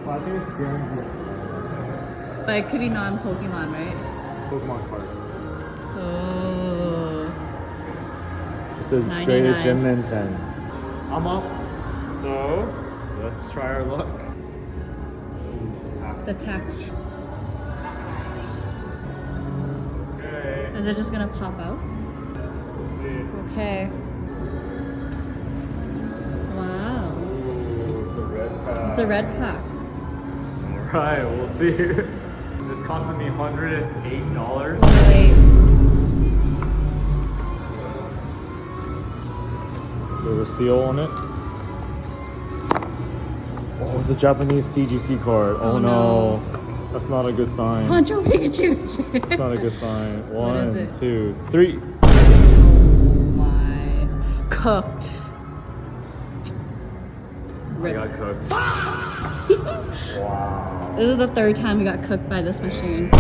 Well, I think it's guaranteed. But it could be non-Pokemon, right? Pokemon card. Oh. It says 99. straight gym and 10. I'm up. So let's try our luck. The tax. Okay. Is it just gonna pop out? Let's see. Okay. Wow. Ooh, it's a red pack. It's a red pack. Alright, we'll see. This costed me $108. Wait. There's a seal on it. Oh, it's a Japanese CGC card. Oh, no. That's not a good sign. Poncho Pikachu. That's not a good sign. What is 1, it? 2, 3. Oh my. Cooked. I got cooked. Wow. This is the third time we got cooked by this machine.